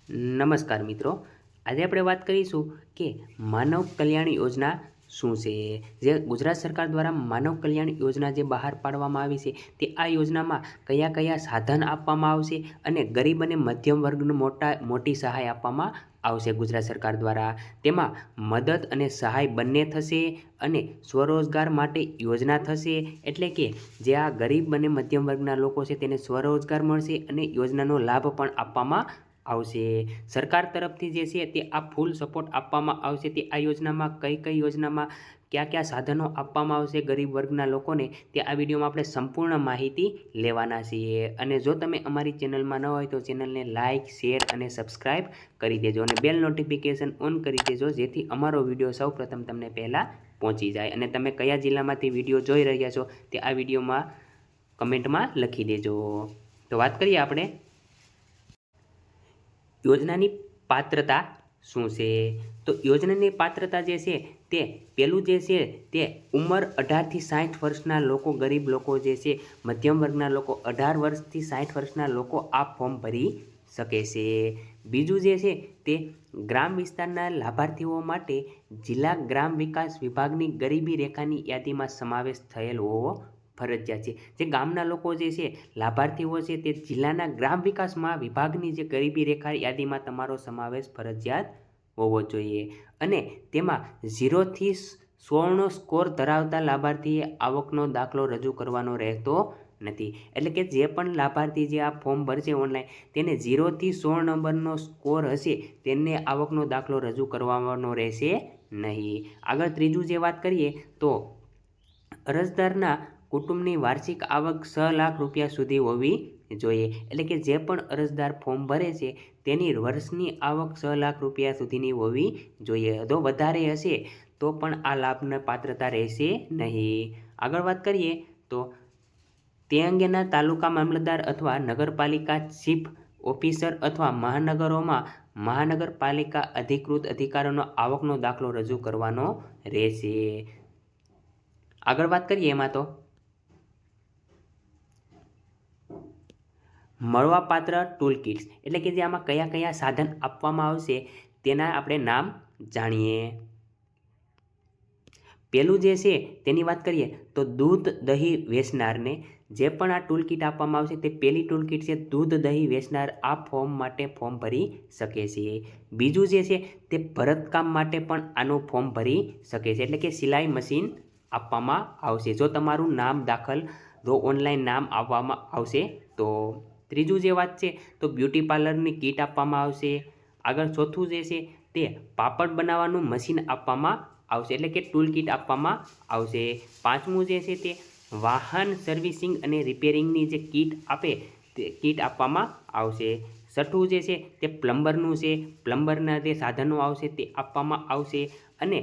નમસ્કાર મિત્રો, આજે આપણે વાત કરીશું કે માનવ કલ્યાણ યોજના શું છે। જે ગુજરાત સરકાર દ્વારા માનવ કલ્યાણ યોજના જે બહાર પાડવામાં આવી છે તે આ યોજનામાં કયા કયા સાધન આપવામાં આવશે અને ગરીબ અને મધ્યમ વર્ગને મોટી સહાય આપવામાં આવશે ગુજરાત સરકાર દ્વારા। તેમાં મદદ અને સહાય બંને થશે અને સ્વરોજગાર માટે યોજના થશે, એટલે કે જે આ ગરીબ અને મધ્યમ વર્ગના લોકો છે તેને સ્વરોજગાર મળશે અને યોજનાનો લાભ પણ આપવામાં આવશે। સરકાર તરફથી જે છે તે આ ફૂલ સપોર્ટ આપવામાં આવશે। તે આ યોજનામાં કઈ યોજનામાં કયા સાધનો આપવામાં આવશે ગરીબ વર્ગના લોકોને, તે આ વિડીયોમાં આપણે સંપૂર્ણ માહિતી લેવાના છીએ। અને જો તમે અમારી ચેનલમાં ન હોય તો ચેનલને લાઇક, શેર અને સબસ્ક્રાઈબ કરી દેજો અને બેલ નોટિફિકેશન ઓન કરી દેજો, જેથી અમારો વિડીયો સૌપ્રથમ તમને પહેલાં પહોંચી જાય। અને તમે કયા જિલ્લામાંથી વિડીયો જોઈ રહ્યા છો તે આ વિડીયોમાં કમેન્ટમાં લખી દેજો। તો વાત કરીએ આપણે યોજનાની પાત્રતા શું છે। તો યોજનાની પાત્રતા જે છે તે પહેલું જે છે તે ઉંમર 18થી 60 વર્ષના લોકો, ગરીબ લોકો જે છે, મધ્યમ વર્ગના લોકો 18 વર્ષથી 60 વર્ષના લોકો આ ફોર્મ ભરી શકે છે। બીજું જે છે તે ગ્રામ વિસ્તારના લાભાર્થીઓ માટે જિલ્લા ગ્રામ વિકાસ વિભાગની ગરીબી રેખાની યાદીમાં સમાવેશ થયેલ હોવો ફરજિયાત છે। જે ગામના લોકો જે છે, લાભાર્થીઓ છે, તે જિલ્લાના ગ્રામ વિકાસમાં વિભાગની જે ગરીબી રેખા યાદીમાં તમારો સમાવેશ ફરજિયાત હોવો જોઈએ। અને તેમાં 0થી 16નો સ્કોર ધરાવતા લાભાર્થીએ આવકનો દાખલો રજૂ કરવાનો રહેતો નથી। એટલે કે જે પણ લાભાર્થી જે આ ફોર્મ ભરશે ઓનલાઈન, તેને 0થી 16 નંબરનો સ્કોર હશે તેને આવકનો દાખલો રજૂ કરવાનો રહેશે નહીં। આગળ ત્રીજું જે વાત કરીએ તો અરજદારના કુટુંબની વાર્ષિક આવક 6 લાખ રૂપિયા સુધી હોવી જોઈએ। એટલે કે જે પણ અરજદાર ફોર્મ ભરે છે તેની વર્ષની આવક 6 લાખ રૂપિયા સુધીની હોવી જોઈએ। જો વધારે હશે તો પણ આ લાભની પાત્રતા રહેશે નહીં। આગળ વાત કરીએ તો તે અંગેના તાલુકા મામલતદાર અથવા નગરપાલિકા ચીફ ઓફિસર અથવા મહાનગરોમાં મહાનગરપાલિકા અધિકૃત અધિકારીનો આવકનો દાખલો રજૂ કરવાનો રહેશે। આગળ વાત કરીએ એમાં તો મળવાપાત્ર ટૂલ કિટ્સ, એટલે કે જે આમાં કયા કયા સાધન આપવામાં આવશે તેના આપણે નામ જાણીએ। પહેલું જે છે તેની વાત કરીએ તો દૂધ દહીં વેચનારને જે પણ આ ટૂલ કિટ આપવામાં આવશે તે પહેલી ટૂલ કિટ છે, દૂધ દહીં વેચનાર આ ફોર્મ માટે ફોર્મ ભરી શકે છે। બીજું જે છે તે ભરતકામ માટે પણ આનું ફોર્મ ભરી શકે છે, એટલે કે સિલાઈ મશીન આપવામાં આવશે જો તમારું નામ દાખલ જો ઓનલાઈન નામ આપવામાં આવશે તો। ત્રીજું જે વાત છે તો બ્યુટી પાર્લરની કીટ આપવામાં આવશે। આગળ ચોથું જે છે તે પાપડ બનાવવાનું મશીન આપવામાં આવશે, એટલે કે ટૂલ કિટ આપવામાં આવશે। પાંચમું જે છે તે વાહન સર્વિસિંગ અને રિપેરિંગની જે કીટ આપે તે કીટ આપવામાં આવશે। છઠ્ઠું જે છે તે પ્લમ્બરનું છે, પ્લમ્બરના જે સાધનો આવશે તે આપવામાં આવશે। અને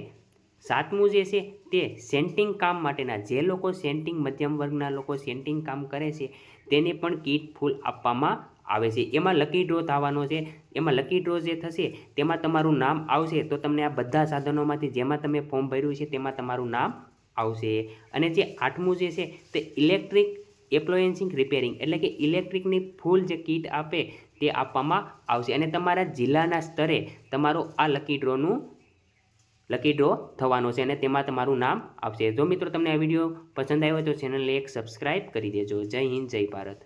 સાતમું જે છે તે સેન્ટિંગ કામ માટેના જે લોકો સેન્ટિંગ, મધ્યમ વર્ગના લોકો સેન્ટિંગ કામ કરે છે તેને પણ કીટ ફૂલ આપવામાં આવે છે। એમાં લકી ડ્રો થવાનો છે, એમાં લકી ડ્રો જે થશે તેમાં તમારું નામ આવશે તો તમને આ બધા સાધનોમાંથી જેમાં તમે ફોર્મ ભર્યું છે તેમાં તમારું નામ આવશે। અને જે આઠમું જે છે તે ઇલેક્ટ્રિક એપ્લાયન્સિંગ રિપેરિંગ, એટલે કે ઇલેક્ટ્રિકની ફૂલ જે કીટ આપે તે આપવામાં આવશે। અને તમારા જિલ્લાના સ્તરે તમારો આ લકી ડ્રો થવાનો છે અને તેમાં તમારું નામ આવશે। જો મિત્રો તમને આ વિડીયો પસંદ આવ્યો તો ચેનલને એક સબસ્ક્રાઈબ કરી દેજો। જય હિન્દ, જય ભારત।